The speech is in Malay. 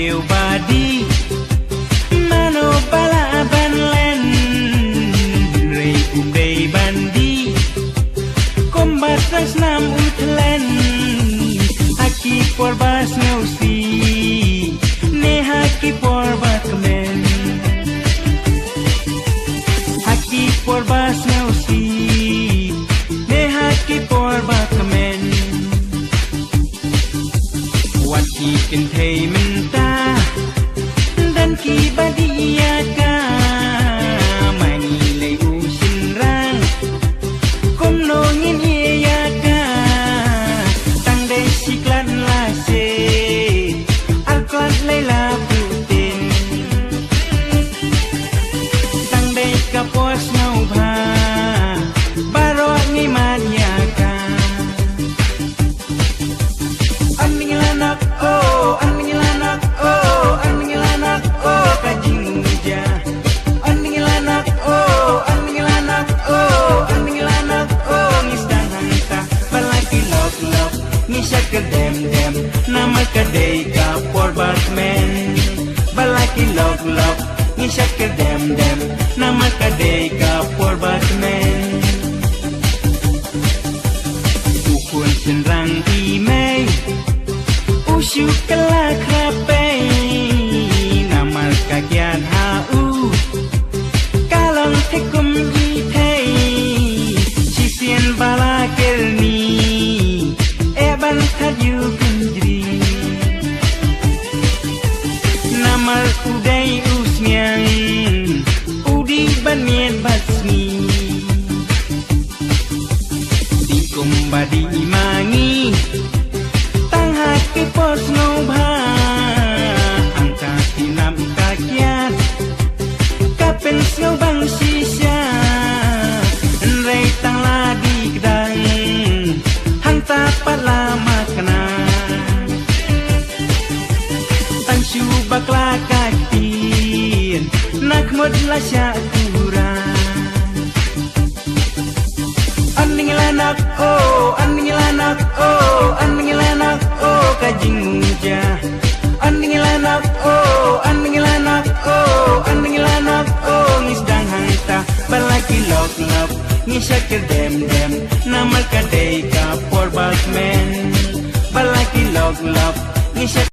Deo badi Mano bala ban len Rei umdei bandi Kombat rasnam utlen Haki porbas nausi Ne haki porbat men Haki porbas nausi Ne haki porbat men Wati kentei menta Dan ki badiaka Mani lei usin rang Kom nongin iyaka Tang dei siklan la se Alklat lei la putin Tang dei kapos nau bha Baro ngi maniaka Aning lanak oh aning lanak oh aning lanak oh kajing muja Aning lanak oh aning lanak oh aning lanak oh ngisdang hanta balaki lok lok ngisyak kedem dem nama kedai ka porbat men balaki lok lok ngisyak kedem dem nama kedai ka porbat men ukun senrang imei Usyu kelak rapai Namal kagian hau Kalong tekum jitei Sisian bala kelni Eban kadyu kunjri Namal udai usmiang Udi banien basmi Dikum badi mangi Haki pos no bha Angka tinam kakiat Kapen snow bang sisya Enrei tang ladi kedang Hang tapat lama kena Tang syu bakla kakin Nak mod lasya kurang Aning lanak oh aning lanak oh aning lanak oh kajing muja Aning lanak oh aning lanak oh aning lanak oh ngisdang hanta balaki lok lok ngisyak kedem dem nama kadai ka porbat men balaki lok lok ngisyak